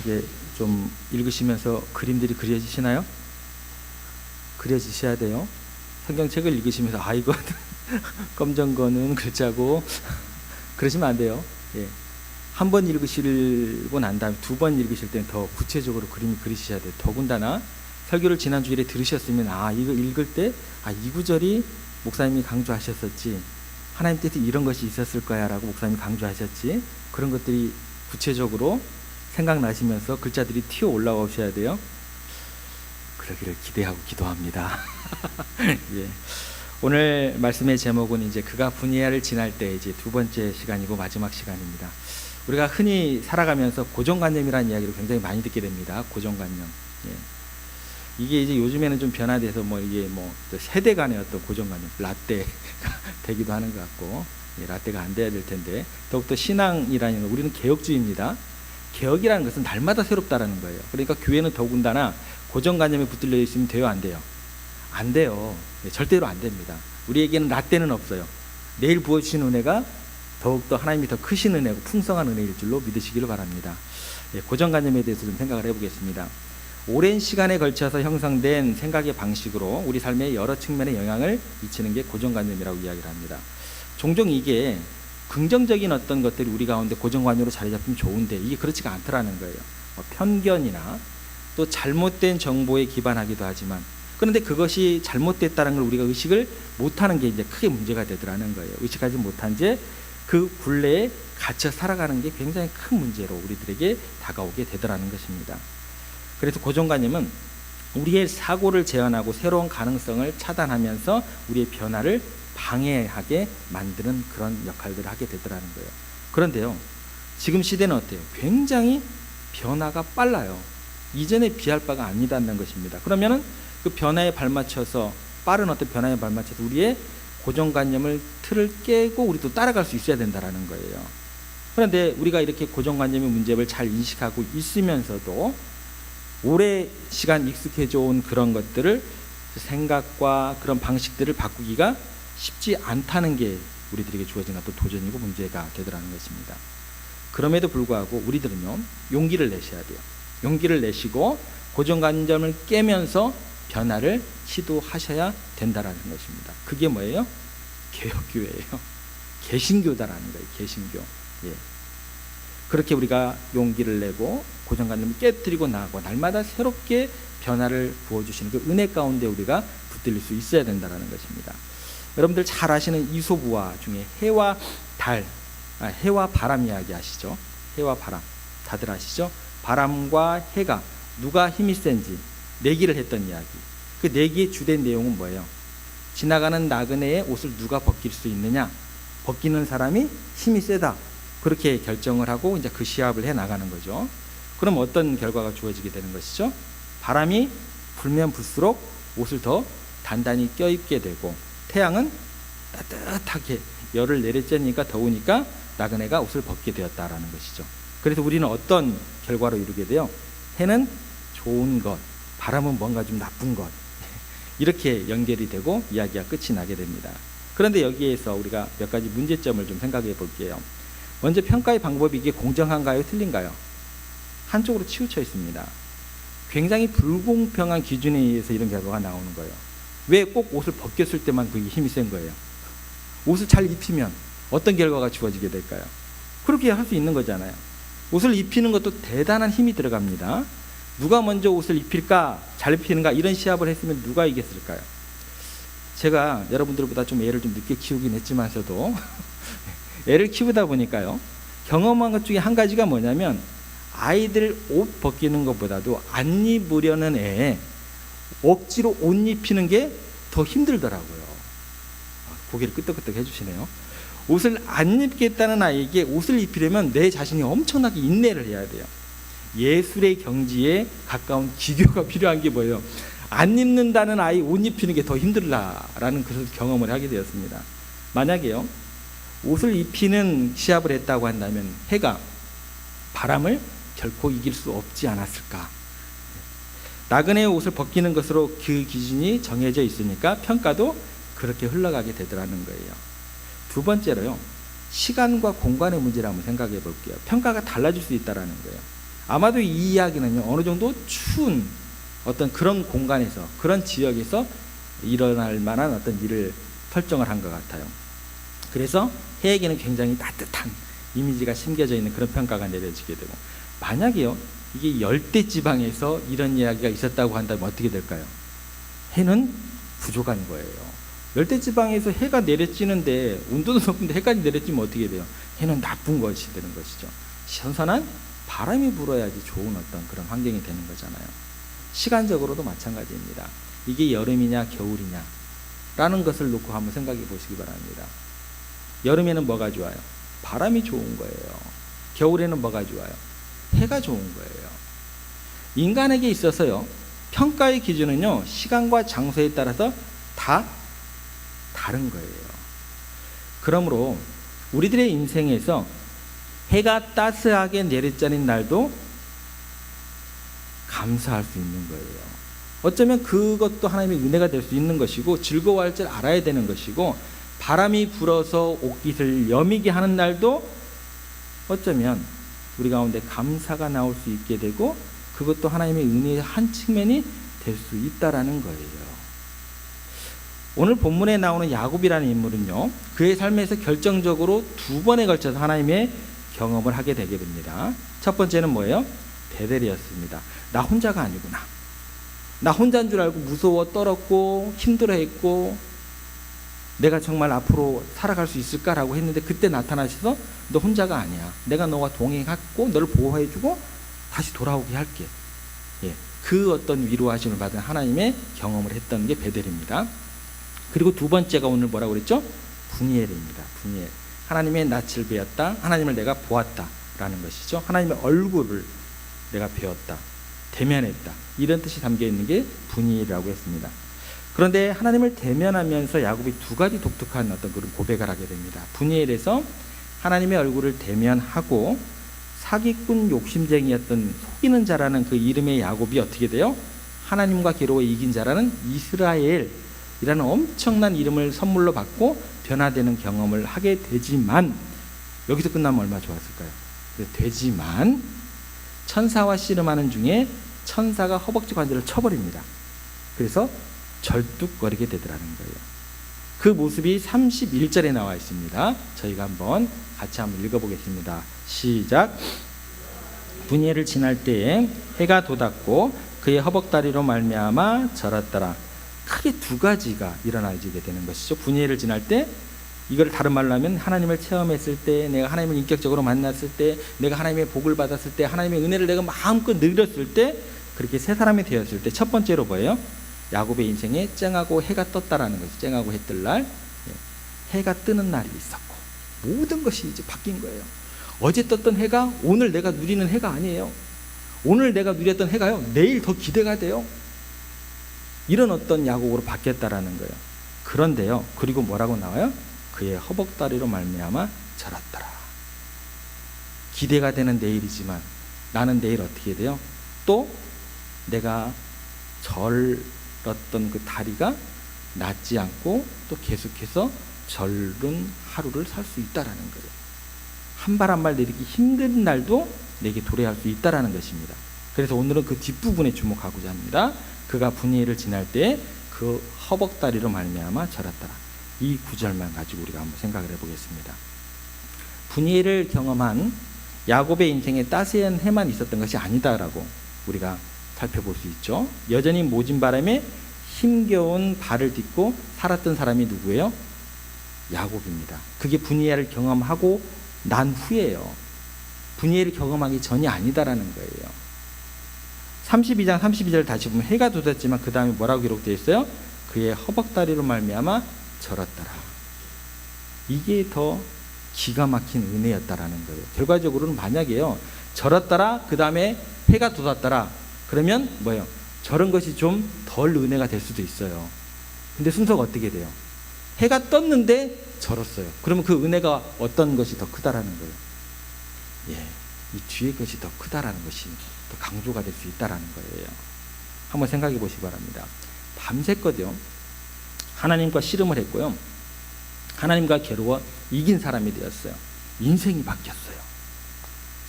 어떻게 좀 읽으시면서 그림들이 그려지시나요? 그려지셔야 돼요. 성경책을 읽으시면서 아 이거 검정 거는 글자고 그러시면 안 돼요. 예. 한 번 읽으시고 난 다음에 두 번 읽으실 때는 더 구체적으로 그림이 그리셔야 돼요. 더군다나 설교를 지난 주일에 들으셨으면 아 이거 읽을 때 아 이 구절이 목사님이 강조하셨었지, 하나님 뜻에 이런 것이 있었을 거야 라고 목사님이 강조하셨지, 그런 것들이 구체적으로 생각나시면서 글자들이 튀어 올라오셔야 돼요. 그러기를 기대하고 기도합니다. 예. 오늘 말씀의 제목은 이제 그가 분이야를 지날 때 이제 두 번째 시간이고 마지막 시간입니다. 우리가 흔히 살아가면서 고정관념이라는 이야기를 굉장히 많이 듣게 됩니다. 고정관념. 예. 이게 이제 요즘에는 좀 변화돼서 뭐 이게 뭐 세대 간의 어떤 고정관념, 라떼가 되기도 하는 것 같고, 예, 라떼가 안 돼야 될 텐데, 더욱더 신앙이라는 건 우리는 개혁주의입니다. 개혁이라는 것은 날마다 새롭다라는 거예요. 그러니까 교회는 더군다나 고정관념에 붙들려 있으면 돼요, 안 돼요? 안 돼요. 네, 절대로 안 됩니다. 우리에게는 라떼는 없어요. 내일 부어주신 은혜가 더욱더 하나님이 더 크신 은혜고 풍성한 은혜일 줄로 믿으시기를 바랍니다. 예, 고정관념에 대해서 좀 생각을 해보겠습니다. 오랜 시간에 걸쳐서 형성된 생각의 방식으로 우리 삶의 여러 측면에 영향을 미치는 게 고정관념이라고 이야기를 합니다. 종종 이게 긍정적인 어떤 것들이 우리 가운데 고정관념으로 자리 잡히면 좋은데 이게 그렇지가 않더라는 거예요. 편견이나 또 잘못된 정보에 기반하기도 하지만, 그런데 그것이 잘못됐다는 걸 우리가 의식을 못하는 게 이제 크게 문제가 되더라는 거예요. 의식하지 못한 채 그 굴레에 갇혀 살아가는 게 굉장히 큰 문제로 우리들에게 다가오게 되더라는 것입니다. 그래서 고정관념은 우리의 사고를 제한하고 새로운 가능성을 차단하면서 우리의 변화를 방해하게 만드는 그런 역할들을 하게 되더라는 거예요. 그런데요, 지금 시대는 어때요? 굉장히 변화가 빨라요. 이전에 비할 바가 아니다는 것입니다. 그러면은 그 변화에 발맞춰서, 빠른 어떤 변화에 발맞춰서 우리의 고정관념을 틀을 깨고 우리도 따라갈 수 있어야 된다는 거예요. 그런데 우리가 이렇게 고정관념의 문제를 잘 인식하고 있으면서도 오래 시간 익숙해져 온 그런 것들을, 생각과 그런 방식들을 바꾸기가 쉽지 않다는 게 우리들에게 주어진 어떤 도전이고 문제가 되더라는 것입니다. 그럼에도 불구하고 우리들은요, 용기를 내셔야 돼요. 용기를 내시고 고정관념을 깨면서 변화를 시도하셔야 된다라는 것입니다. 그게 뭐예요? 개혁교회예요. 개신교다라는 거예요. 개신교. 예. 그렇게 우리가 용기를 내고 고정관념을 깨뜨리고 나가고 날마다 새롭게 변화를 부어주시는 그 은혜 가운데 우리가 붙들릴 수 있어야 된다는 것입니다. 여러분들 잘 아시는 이솝우화 중에 해와 달, 해와 바람 이야기 아시죠? 해와 바람 다들 아시죠? 바람과 해가 누가 힘이 센지 내기를 했던 이야기. 그 내기의 주된 내용은 뭐예요? 지나가는 나그네의 옷을 누가 벗길 수 있느냐? 벗기는 사람이 힘이 세다. 그렇게 결정을 하고 이제 그 시합을 해 나가는 거죠. 그럼 어떤 결과가 주어지게 되는 것이죠? 바람이 불면 불수록 옷을 더 단단히 껴입게 되고, 태양은 따뜻하게 열을 내리쬐니까 더우니까 나그네가 옷을 벗게 되었다라는 것이죠. 그래서 우리는 어떤 결과로 이루게 돼요? 해는 좋은 것, 바람은 뭔가 좀 나쁜 것, 이렇게 연결이 되고 이야기가 끝이 나게 됩니다. 그런데 여기에서 우리가 몇 가지 문제점을 좀 생각해 볼게요. 먼저 평가의 방법이 이게 공정한가요? 틀린가요? 한쪽으로 치우쳐 있습니다. 굉장히 불공평한 기준에 의해서 이런 결과가 나오는 거예요. 왜 꼭 옷을 벗겼을 때만 그게 힘이 센 거예요? 옷을 잘 입히면 어떤 결과가 주어지게 될까요? 그렇게 할 수 있는 거잖아요. 옷을 입히는 것도 대단한 힘이 들어갑니다. 누가 먼저 옷을 입힐까, 잘 입히는가, 이런 시합을 했으면 누가 이겼을까요? 제가 여러분들보다 좀 애를 좀 늦게 키우긴 했지만서도 애를 키우다 보니까요, 경험한 것 중에 한 가지가 뭐냐면, 아이들 옷 벗기는 것보다도 안 입으려는 애에 억지로 옷 입히는 게 더 힘들더라고요. 고개를 끄덕끄덕 해주시네요. 옷을 안 입겠다는 아이에게 옷을 입히려면 내 자신이 엄청나게 인내를 해야 돼요. 예술의 경지에 가까운 기교가 필요한 게 뭐예요? 안 입는다는 아이 옷 입히는 게 더 힘들다라는 그런 경험을 하게 되었습니다. 만약에요, 옷을 입히는 시합을 했다고 한다면 해가 바람을 결코 이길 수 없지 않았을까? 나그네의 옷을 벗기는 것으로 그 기준이 정해져 있으니까 평가도 그렇게 흘러가게 되더라는 거예요. 두 번째로요, 시간과 공간의 문제를 한번 생각해 볼게요. 평가가 달라질 수 있다는 거예요. 아마도 이 이야기는요, 어느 정도 추운 어떤 그런 공간에서, 그런 지역에서 일어날 만한 어떤 일을 설정을 한 것 같아요. 그래서 해에게는 굉장히 따뜻한 이미지가 심겨져 있는 그런 평가가 내려지게 되고, 만약에요, 이게 열대 지방에서 이런 이야기가 있었다고 한다면 어떻게 될까요? 해는 부족한 거예요. 열대 지방에서 해가 내려지는데, 온도도 높은데 해까지 내려지면 어떻게 돼요? 해는 나쁜 것이 되는 것이죠. 선선한 바람이 불어야지 좋은 어떤 그런 환경이 되는 거잖아요. 시간적으로도 마찬가지입니다. 이게 여름이냐 겨울이냐 라는 것을 놓고 한번 생각해 보시기 바랍니다. 여름에는 뭐가 좋아요? 바람이 좋은 거예요. 겨울에는 뭐가 좋아요? 해가 좋은 거예요. 인간에게 있어서요, 평가의 기준은요, 시간과 장소에 따라서 다 다른 거예요. 그러므로 우리들의 인생에서 해가 따스하게 내리쬐는 날도 감사할 수 있는 거예요. 어쩌면 그것도 하나님의 은혜가 될 수 있는 것이고, 즐거워할 줄 알아야 되는 것이고, 바람이 불어서 옷깃을 여미게 하는 날도 어쩌면 우리 가운데 감사가 나올 수 있게 되고, 그것도 하나님의 은혜의 한 측면이 될 수 있다라는 거예요. 오늘 본문에 나오는 야곱이라는 인물은요, 그의 삶에서 결정적으로 두 번에 걸쳐서 하나님의 경험을 하게 되게 됩니다. 첫 번째는 뭐예요? 베델이었습니다. 나 혼자가 아니구나. 나 혼자인 줄 알고 무서워 떨었고 힘들어했고, 내가 정말 앞으로 살아갈 수 있을까라고 했는데, 그때 나타나셔서 너 혼자가 아니야. 내가 너와 동행하고 너를 보호해주고 다시 돌아오게 할게. 예, 그 어떤 위로하심을 받은 하나님의 경험을 했던 게 베델입니다. 그리고 두 번째가 오늘 뭐라고 그랬죠? 분이엘입니다. 분이엘. 하나님의 낯을 배웠다. 하나님을 내가 보았다라는 것이죠. 하나님의 얼굴을 내가 배웠다. 대면했다. 이런 뜻이 담겨 있는 게 분이엘이라고 했습니다. 그런데 하나님을 대면하면서 야곱이 두 가지 독특한 어떤 그런 고백을 하게 됩니다. 분이엘에서 하나님의 얼굴을 대면하고, 사기꾼 욕심쟁이였던 속이는 자라는 그 이름의 야곱이 어떻게 돼요? 하나님과 기로에 이긴 자라는 이스라엘이라는 엄청난 이름을 선물로 받고 변화되는 경험을 하게 되지만, 여기서 끝나면 얼마나 좋았을까요? 되지만 천사와 씨름하는 중에 천사가 허벅지 관절을 쳐버립니다. 그래서 절뚝거리게 되더라는 거예요. 그 모습이 31절에 나와 있습니다. 저희가 같이 한번 읽어보겠습니다. 시작. 분이엘을 지날 때에 해가 돋았고 그의 허벅다리로 말미암아 절었더라. 크게 두 가지가 일어나지게 되는 것이죠. 분이엘을 지날 때, 이걸 다른 말로 하면 하나님을 체험했을 때, 내가 하나님을 인격적으로 만났을 때, 내가 하나님의 복을 받았을 때, 하나님의 은혜를 내가 마음껏 누렸을 때, 그렇게 새 사람이 되었을 때, 첫 번째로 뭐예요? 야곱의 인생에 쨍하고 해가 떴다라는 것이, 쨍하고 해 뜰 날, 해가 뜨는 날이 있었고, 모든 것이 이제 바뀐 거예요. 어제 떴던 해가 오늘 내가 누리는 해가 아니에요. 오늘 내가 누렸던 해가요, 내일 더 기대가 돼요. 이런 어떤 야곱으로 바뀌었다라는 거예요. 그런데요, 그리고 뭐라고 나와요? 그의 허벅다리로 말미암아 절었더라. 기대가 되는 내일이지만 나는 내일 어떻게 돼요? 또 내가 절었던 그 다리가 낫지 않고 또 계속해서 절른 하루를 살 수 있다라는 거예요. 한 발 한 발 내딛기 힘든 날도 내게 도래할 수 있다라는 것입니다. 그래서 오늘은 그 뒷부분에 주목하고자 합니다. 그가 분이엘을 지날 때 그 허벅다리로 말미암아 절었더라. 이 구절만 가지고 우리가 한번 생각을 해보겠습니다. 분이엘을 경험한 야곱의 인생에 따스한 해만 있었던 것이 아니다라고 우리가 살펴볼 수 있죠. 여전히 모진 바람에 힘겨운 발을 딛고 살았던 사람이 누구예요? 야곱입니다. 그게 분이엘을 경험하고 난 후예요. 분이엘을 경험하기 전이 아니다라는 거예요. 32장 32절 다시 보면 해가 돋았지만 그 다음에 뭐라고 기록되어 있어요? 그의 허벅다리로 말미암아 절었더라. 이게 더 기가 막힌 은혜였다라는 거예요. 결과적으로는 만약에요, 절었더라, 그 다음에 해가 돋았더라, 그러면 뭐예요? 저런 것이 좀 덜 은혜가 될 수도 있어요. 근데 순서가 어떻게 돼요? 해가 떴는데 절었어요. 그러면 그 은혜가 어떤 것이 더 크다라는 거예요? 예, 이 뒤에 것이 더 크다라는 것이 더 강조가 될 수 있다라는 거예요. 한번 생각해 보시기 바랍니다. 밤새껏요, 하나님과 씨름을 했고요, 하나님과 겨루어 이긴 사람이 되었어요. 인생이 바뀌었어요.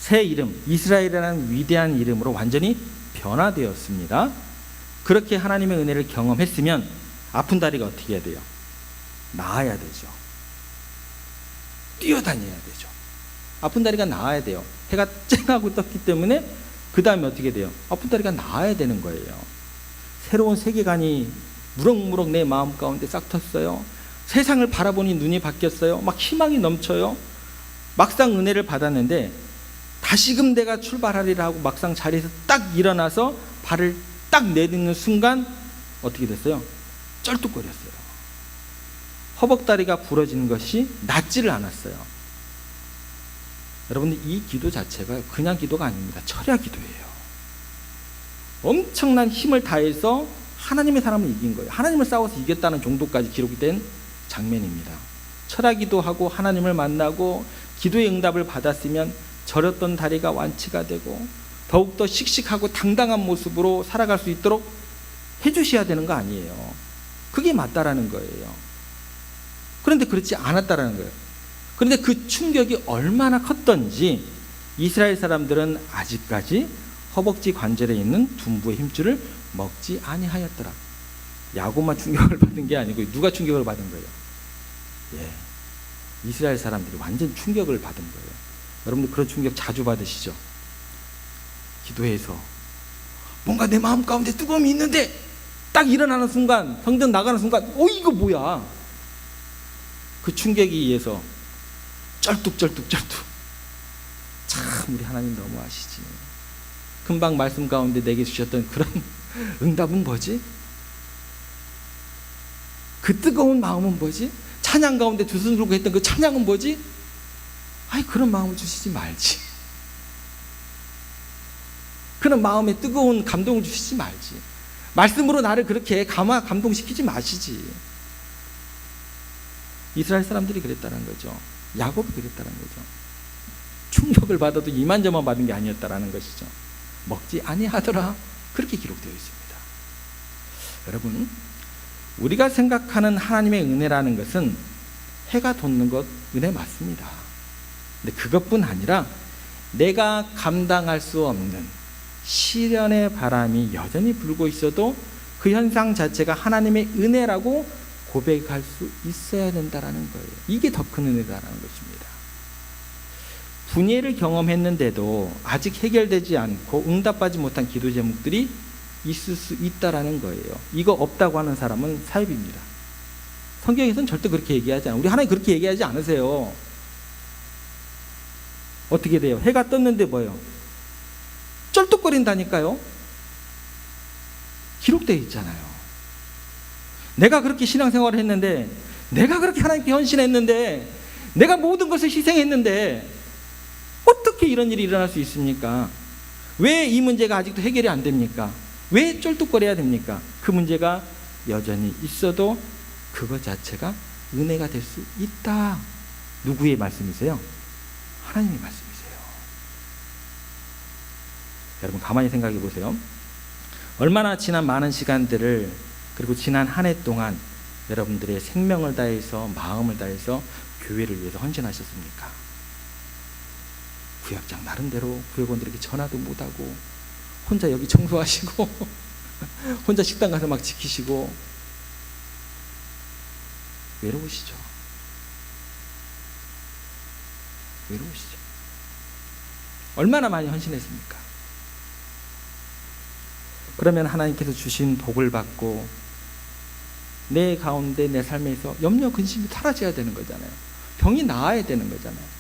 새 이름 이스라엘이라는 위대한 이름으로 완전히 변화되었습니다. 그렇게 하나님의 은혜를 경험했으면 아픈 다리가 어떻게 해야 돼요? 나아야 되죠. 뛰어다녀야 되죠. 아픈 다리가 나아야 돼요. 해가 쨍하고 떴기 때문에 그 다음에 어떻게 돼요? 아픈 다리가 나아야 되는 거예요. 새로운 세계관이 무럭무럭 내 마음 가운데 싹 텄어요. 세상을 바라보니 눈이 바뀌었어요. 막 희망이 넘쳐요. 막상 은혜를 받았는데 다시금 내가 출발하리라 하고 막상 자리에서 딱 일어나서 발을 딱 내딛는 순간 어떻게 됐어요? 쩔뚝거렸어요. 허벅다리가 부러지는 것이 낫지를 않았어요. 여러분들, 이 기도 자체가 그냥 기도가 아닙니다. 철야 기도예요. 엄청난 힘을 다해서 하나님의 사람을 이긴 거예요. 하나님을 싸워서 이겼다는 정도까지 기록이 된 장면입니다. 철야 기도하고 하나님을 만나고 기도의 응답을 받았으면 저렸던 다리가 완치가 되고 더욱더 씩씩하고 당당한 모습으로 살아갈 수 있도록 해주셔야 되는 거 아니에요. 그게 맞다라는 거예요. 그런데 그렇지 않았다라는 거예요. 그런데 그 충격이 얼마나 컸던지 이스라엘 사람들은 아직까지 허벅지 관절에 있는 둔부의 힘줄을 먹지 아니하였더라. 야곱만 충격을 받은 게 아니고 누가 충격을 받은 거예요? 예, 이스라엘 사람들이 완전 충격을 받은 거예요. 여러분들 그런 충격 자주 받으시죠? 기도해서 뭔가 내 마음 가운데 뜨거움이 있는데 딱 일어나는 순간, 성전 나가는 순간, 이거 뭐야? 그 충격에 의해서 쩔뚝. 참 우리 하나님 너무 아시지. 금방 말씀 가운데 내게 주셨던 그런 응답은 뭐지? 그 뜨거운 마음은 뭐지? 찬양 가운데 두 손 들고 했던 그 찬양은 뭐지? 그런 마음을 주시지 말지. 그런 마음에 뜨거운 감동을 주시지 말지. 말씀으로 나를 그렇게 감동시키지 마시지. 이스라엘 사람들이 그랬다는 거죠. 야곱이 그랬다는 거죠. 충격을 받아도 이만저만 받은 게 아니었다라는 것이죠. 먹지 아니하더라. 그렇게 기록되어 있습니다. 여러분, 우리가 생각하는 하나님의 은혜라는 것은 해가 돋는 것 은혜 맞습니다. 근데 그것뿐 아니라 내가 감당할 수 없는 시련의 바람이 여전히 불고 있어도 그 현상 자체가 하나님의 은혜라고 고백할 수 있어야 된다라는 거예요. 이게 더 큰 은혜다라는 것입니다. 분예를 경험했는데도 아직 해결되지 않고 응답받지 못한 기도 제목들이 있을 수 있다라는 거예요. 이거 없다고 하는 사람은 사입입니다. 성경에서는 절대 그렇게 얘기하지 않아요. 우리 하나님 그렇게 얘기하지 않으세요. 어떻게 돼요? 해가 떴는데 뭐예요? 쩔뚝거린다니까요. 기록되어 있잖아요. 내가 그렇게 신앙생활을 했는데, 내가 그렇게 하나님께 헌신했는데, 내가 모든 것을 희생했는데 어떻게 이런 일이 일어날 수 있습니까? 왜 이 문제가 아직도 해결이 안 됩니까? 왜 쩔뚝거려야 됩니까? 그 문제가 여전히 있어도 그것 자체가 은혜가 될 수 있다. 누구의 말씀이세요? 하나님의 말씀이세요. 여러분 가만히 생각해 보세요. 얼마나 지난 많은 시간들을, 그리고 지난 한 해 동안 여러분들의 생명을 다해서, 마음을 다해서 교회를 위해서 헌신하셨습니까? 구역장 나름대로 구역원들에게 전화도 못하고 혼자 여기 청소하시고 혼자 식당 가서 막 지키시고 외로우시죠? 외로우시죠? 얼마나 많이 헌신했습니까? 그러면 하나님께서 주신 복을 받고 내 가운데, 내 삶에서 염려, 근심이 사라져야 되는 거잖아요. 병이 나아야 되는 거잖아요.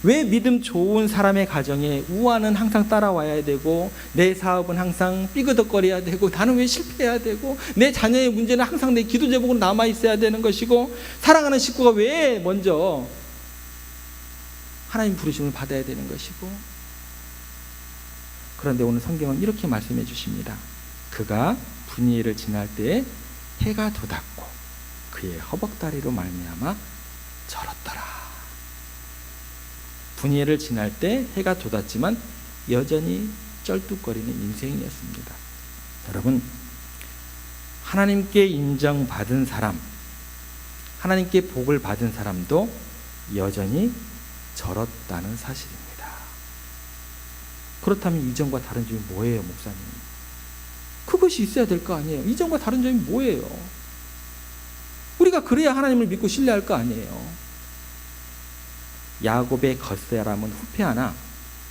왜 믿음 좋은 사람의 가정에 우환은 항상 따라와야 되고, 내 사업은 항상 삐그덕거려야 되고, 나는 왜 실패해야 되고, 내 자녀의 문제는 항상 내 기도 제목으로 남아있어야 되는 것이고, 사랑하는 식구가 왜 먼저 하나님 부르심을 받아야 되는 것이고. 그런데 오늘 성경은 이렇게 말씀해 주십니다. 그가 분이엘을 지날 때에 해가 돋았고 그의 허벅다리로 말미암아 절었더라. 분이엘을 지날 때 해가 돋았지만 여전히 쩔뚝거리는 인생이었습니다. 여러분, 하나님께 인정받은 사람, 하나님께 복을 받은 사람도 여전히 절었다는 사실입니다. 그렇다면 이전과 다른 점이 뭐예요, 목사님? 그것이 있어야 될 거 아니에요. 이전과 다른 점이 뭐예요? 우리가 그래야 하나님을 믿고 신뢰할 거 아니에요. 야곱의 겉사람은 후패하나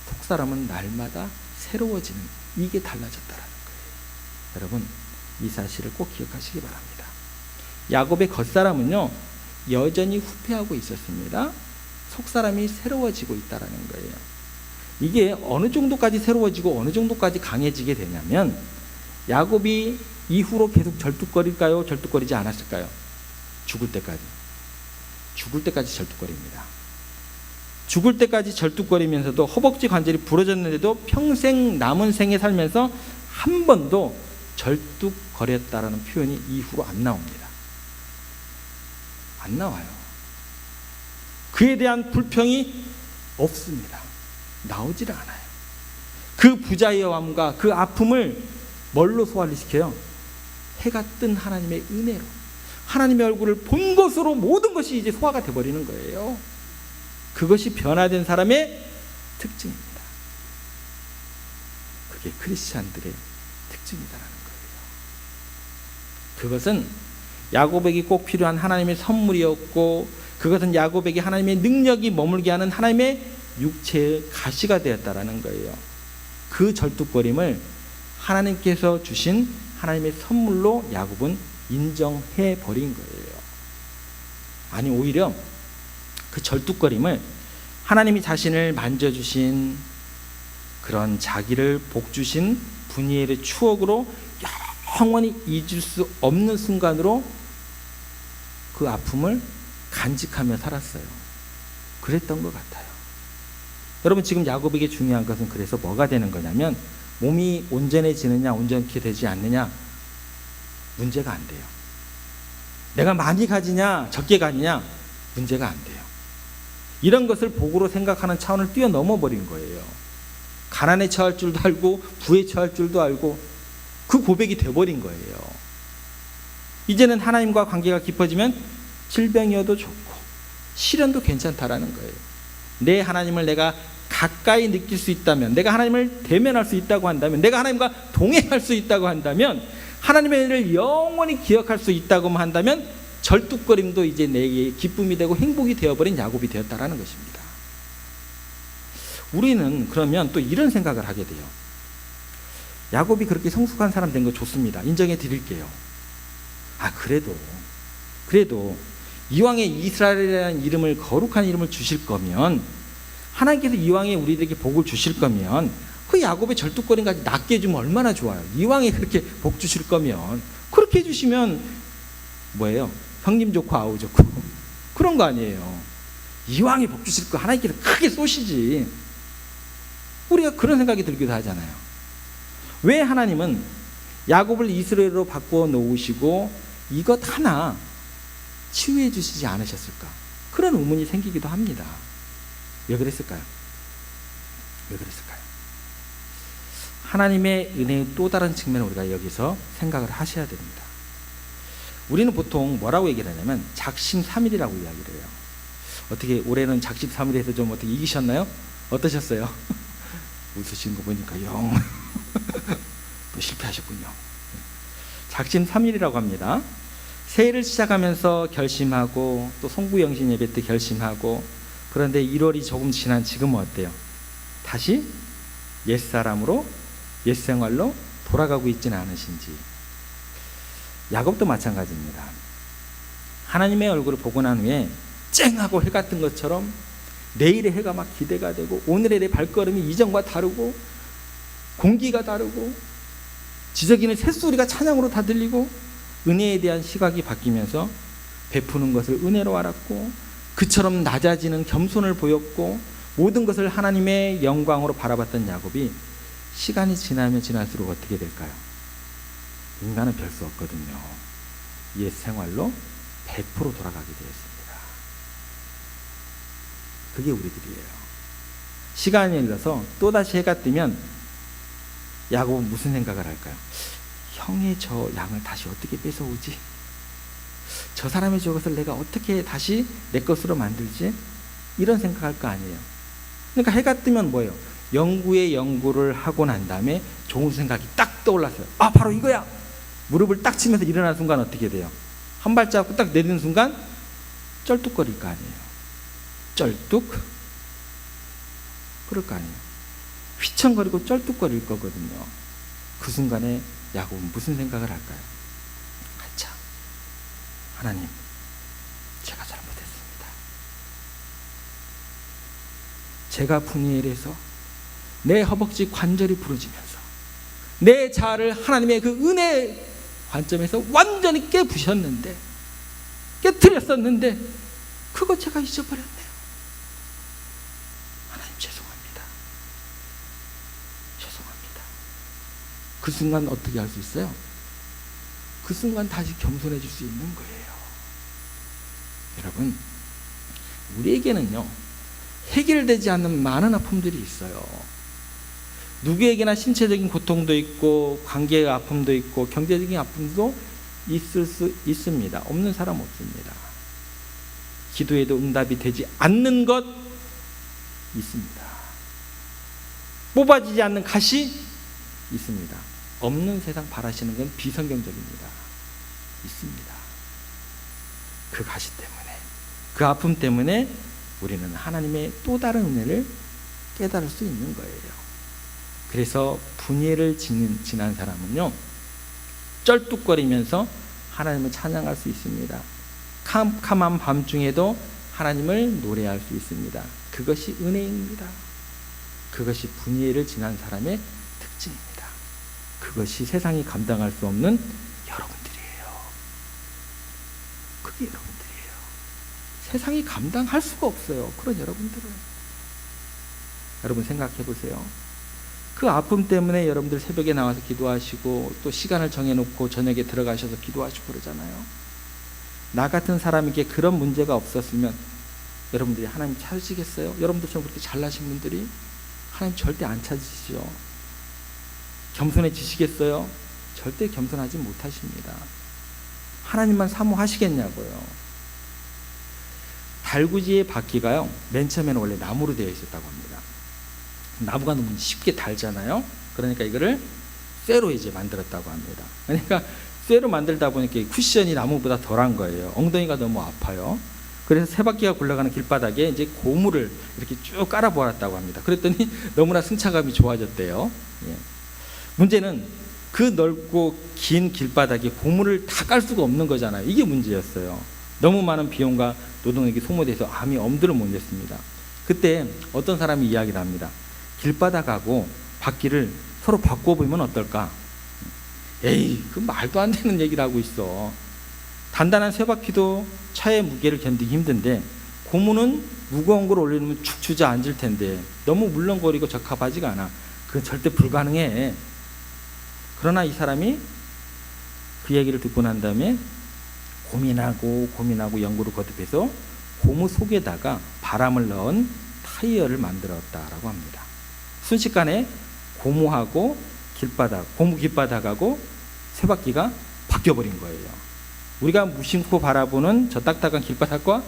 속사람은 날마다 새로워지는, 이게 달라졌다라는 거예요. 여러분, 이 사실을 꼭 기억하시기 바랍니다. 야곱의 겉사람은요, 여전히 후패하고 있었습니다. 속사람이 새로워지고 있다라는 거예요. 이게 어느 정도까지 새로워지고 어느 정도까지 강해지게 되냐면, 야곱이 이후로 계속 절뚝거릴까요? 절뚝거리지 않았을까요? 죽을 때까지. 죽을 때까지 절뚝거립니다. 죽을 때까지 절뚝거리면서도 허벅지 관절이 부러졌는데도 평생 남은 생에 살면서 한 번도 절뚝거렸다라는 표현이 이후로 안 나옵니다. 안 나와요. 그에 대한 불평이 없습니다. 나오질 않아요. 그 부자의 여함과 그 아픔을 뭘로 소화를 시켜요? 해가 뜬 하나님의 은혜로, 하나님의 얼굴을 본 것으로 모든 것이 이제 소화가 돼버리는 거예요. 그것이 변화된 사람의 특징입니다. 그게 크리스찬들의 특징이다라는 거예요. 그것은 야곱에게 꼭 필요한 하나님의 선물이었고, 그것은 야곱에게 하나님의 능력이 머물게 하는 하나님의 육체의 가시가 되었다라는 거예요. 그 절뚝거림을 하나님께서 주신 하나님의 선물로 야곱은 인정해 버린 거예요. 아니, 오히려 그 절뚝거림을 하나님이 자신을 만져주신, 그런 자기를 복주신 분이엘의 추억으로 영원히 잊을 수 없는 순간으로 그 아픔을 간직하며 살았어요. 그랬던 것 같아요. 여러분, 지금 야곱에게 중요한 것은 그래서 뭐가 되는 거냐면, 몸이 온전해지느냐 온전케 되지 않느냐 문제가 안 돼요. 내가 많이 가지냐 적게 가지냐 문제가 안 돼요. 이런 것을 복으로 생각하는 차원을 뛰어넘어 버린 거예요. 가난에 처할 줄도 알고 부에 처할 줄도 알고 그 고백이 돼버린 거예요. 이제는 하나님과 관계가 깊어지면 질병이어도 좋고 시련도 괜찮다라는 거예요. 내 하나님을 내가 가까이 느낄 수 있다면, 내가 하나님을 대면할 수 있다고 한다면, 내가 하나님과 동행할 수 있다고 한다면, 하나님의 일을 영원히 기억할 수 있다고 한다면, 절뚝거림도 이제 내게 기쁨이 되고 행복이 되어버린 야곱이 되었다라는 것입니다. 우리는 그러면 또 이런 생각을 하게 돼요. 야곱이 그렇게 성숙한 사람 된 거 좋습니다. 인정해 드릴게요. 그래도 이왕에 이스라엘이라는 이름을, 거룩한 이름을 주실 거면, 하나님께서 이왕에 우리들에게 복을 주실 거면 그 야곱의 절뚝거림까지 낫게 해주면 얼마나 좋아요. 이왕에 그렇게 복 주실 거면 그렇게 해주시면 뭐예요? 형님 좋고 아우 좋고 그런 거 아니에요. 이왕에 복 주실 거 하나님께서 크게 쏘시지. 우리가 그런 생각이 들기도 하잖아요. 왜 하나님은 야곱을 이스라엘로 바꿔 놓으시고 이것 하나 치유해 주시지 않으셨을까? 그런 의문이 생기기도 합니다. 왜 그랬을까요? 하나님의 은혜의 또 다른 측면을 우리가 여기서 생각을 하셔야 됩니다. 우리는 보통 뭐라고 얘기를 하냐면 작심삼일이라고 이야기를 해요. 어떻게 올해는 작심삼일에서 좀 어떻게 이기셨나요? 어떠셨어요? 웃으시는 거 보니까 영 또 실패하셨군요. 작심삼일이라고 합니다. 새해를 시작하면서 결심하고 또 송구영신 예배 때 결심하고, 그런데 1월이 조금 지난 지금은 어때요? 다시 옛사람으로 옛생활로 돌아가고 있지는 않으신지. 야곱도 마찬가지입니다. 하나님의 얼굴을 보고 난 후에 쨍하고 해 같은 것처럼 내일의 해가 막 기대가 되고, 오늘의 내 발걸음이 이전과 다르고 공기가 다르고 지저귀는 새소리가 찬양으로 다 들리고, 은혜에 대한 시각이 바뀌면서 베푸는 것을 은혜로 알았고, 그처럼 낮아지는 겸손을 보였고, 모든 것을 하나님의 영광으로 바라봤던 야곱이 시간이 지나면 지날수록 어떻게 될까요? 인간은 별 수 없거든요. 옛 생활로 100% 돌아가게 되었습니다. 그게 우리들이에요. 시간이 흘러서 또다시 해가 뜨면 야곱은 무슨 생각을 할까요? 형의 저 양을 다시 어떻게 뺏어오지? 저 사람의 저것을 내가 어떻게 다시 내 것으로 만들지? 이런 생각할 거 아니에요. 그러니까 해가 뜨면 뭐예요? 연구를 하고 난 다음에 좋은 생각이 딱 떠올랐어요. 아, 바로 이거야. 무릎을 딱 치면서 일어나는 순간 어떻게 돼요? 한 발자국 딱 내딛는 순간 쩔뚝거릴 거 아니에요. 쩔뚝? 그럴 거 아니에요. 휘청거리고 쩔뚝거릴 거거든요. 그 순간에 야곱은 무슨 생각을 할까요? 아차, 하나님, 제가 잘못했습니다. 제가 분이엘에서 내 허벅지 관절이 부러지면서 내 자아를 하나님의 그 은혜 관점에서 완전히 깨부셨는데, 깨트렸었는데 그거 제가 잊어버렸네요. 하나님 죄송합니다. 죄송합니다. 그 순간 어떻게 할 수 있어요? 그 순간 다시 겸손해질 수 있는 거예요. 여러분, 우리에게는요, 해결되지 않는 많은 아픔들이 있어요. 누구에게나 신체적인 고통도 있고 관계의 아픔도 있고 경제적인 아픔도 있을 수 있습니다. 없는 사람 없습니다. 기도해도 응답이 되지 않는 것 있습니다. 뽑아지지 않는 가시 있습니다. 없는 세상 바라시는 건 비성경적입니다. 있습니다. 그 가시 때문에, 그 아픔 때문에 우리는 하나님의 또 다른 은혜를 깨달을 수 있는 거예요. 그래서 분예를 지난 사람은요, 쩔뚝거리면서 하나님을 찬양할 수 있습니다. 캄캄한 밤중에도 하나님을 노래할 수 있습니다. 그것이 은혜입니다. 그것이 분예를 지난 사람의 특징입니다. 그것이 세상이 감당할 수 없는 여러분들이에요. 그게 여러분들이에요. 세상이 감당할 수가 없어요. 그런 여러분들은. 여러분 생각해 보세요. 그 아픔 때문에 여러분들 새벽에 나와서 기도하시고 또 시간을 정해놓고 저녁에 들어가셔서 기도하시고 그러잖아요. 나 같은 사람에게 그런 문제가 없었으면 여러분들이 하나님 찾으시겠어요? 여러분들처럼 그렇게 잘나신 분들이 하나님 절대 안 찾으시죠. 겸손해지시겠어요? 절대 겸손하지 못하십니다. 하나님만 사모하시겠냐고요. 달구지의 바퀴가요, 맨 처음에는 원래 나무로 되어 있었다고 합니다. 나무가 너무 쉽게 닳잖아요. 그러니까 이거를 쇠로 이제 만들었다고 합니다. 그러니까 쇠로 만들다 보니까 쿠션이 나무보다 덜한 거예요. 엉덩이가 너무 아파요. 그래서 세 바퀴가 굴러가는 길바닥에 이제 고무를 이렇게 쭉 깔아 보았다고 합니다. 그랬더니 너무나 승차감이 좋아졌대요. 예. 문제는 그 넓고 긴 길바닥에 고무를 다 깔 수가 없는 거잖아요. 이게 문제였어요. 너무 많은 비용과 노동력이 소모돼서 암이 엄두를 못 냈습니다. 그때 어떤 사람이 이야기를 합니다. 길바닥하고 바퀴를 서로 바꿔보면 어떨까? 에이, 그 말도 안 되는 얘기를 하고 있어. 단단한 쇠바퀴도 차의 무게를 견디기 힘든데 고무는 무거운 걸 올려놓으면 축 주저앉을 텐데 너무 물렁거리고 적합하지가 않아. 그건 절대 불가능해. 그러나 이 사람이 그 얘기를 듣고 난 다음에 고민하고 연구를 거듭해서 고무 속에다가 바람을 넣은 타이어를 만들었다라고 합니다. 순식간에 고무 길바닥하고 쇠바퀴가 바뀌어버린 거예요. 우리가 무심코 바라보는 저 딱딱한 길바닥과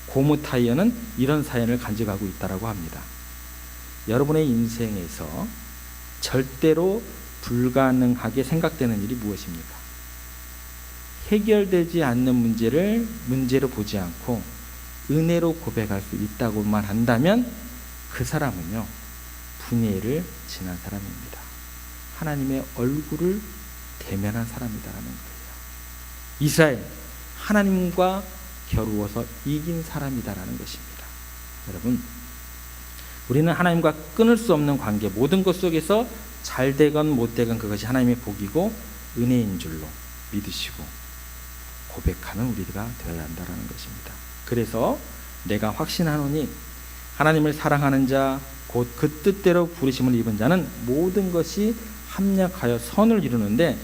고무 타이어는 이런 사연을 간직하고 있다라고 합니다. 여러분의 인생에서 절대로 불가능하게 생각되는 일이 무엇입니까? 해결되지 않는 문제를 문제로 보지 않고 은혜로 고백할 수 있다고만 한다면 그 사람은요, 분예를 지난 사람입니다. 하나님의 얼굴을 대면한 사람이다라는 거예요. 이스라엘, 하나님과 겨루어서 이긴 사람이다라는 것입니다. 여러분, 우리는 하나님과 끊을 수 없는 관계, 모든 것 속에서 잘 되건 못 되건 그것이 하나님의 복이고 은혜인 줄로 믿으시고 고백하는 우리가 되어야 한다는 것입니다. 그래서 내가 확신하노니 하나님을 사랑하는 자, 곧 그 뜻대로 부르심을 입은 자는 모든 것이 합력하여 선을 이루는데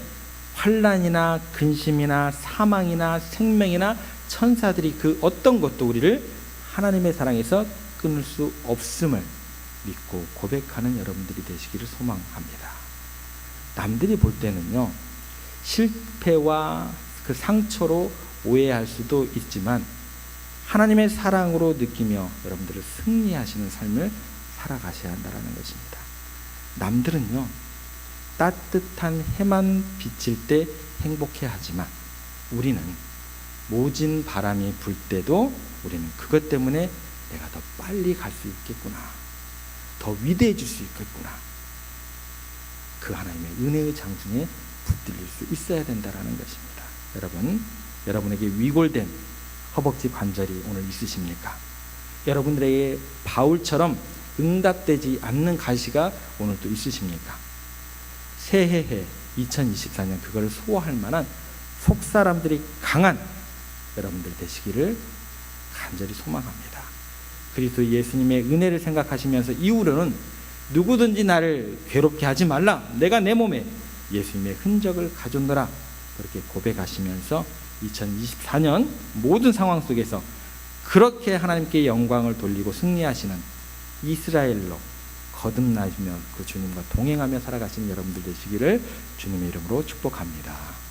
환난이나 근심이나 사망이나 생명이나 천사들이 그 어떤 것도 우리를 하나님의 사랑에서 끊을 수 없음을 믿고 고백하는 여러분들이 되시기를 소망합니다. 남들이 볼 때는요, 실패와 그 상처로 오해할 수도 있지만 하나님의 사랑으로 느끼며 여러분들을 승리하시는 삶을 살아가셔야 한다는 것입니다. 남들은요, 따뜻한 해만 비칠 때 행복해하지만 우리는 모진 바람이 불 때도 우리는 그것 때문에 내가 더 빨리 갈 수 있겠구나, 더 위대해질 수 있겠구나, 그 하나님의 은혜의 장중에 붙들릴 수 있어야 된다라는 것입니다. 여러분, 여러분에게 위골된 허벅지 관절이 오늘 있으십니까? 여러분들에게 바울처럼 응답되지 않는 가시가 오늘 또 있으십니까? 새해에 2024년 그걸 소화할 만한 속사람들이 강한 여러분들 되시기를 간절히 소망합니다. 그리스도 예수님의 은혜를 생각하시면서 이후로는 누구든지 나를 괴롭게 하지 말라, 내가 내 몸에 예수님의 흔적을 가졌노라, 그렇게 고백하시면서 2024년 모든 상황 속에서 그렇게 하나님께 영광을 돌리고 승리하시는 이스라엘로 거듭나시며 그 주님과 동행하며 살아가시는 여러분들 되시기를 주님의 이름으로 축복합니다.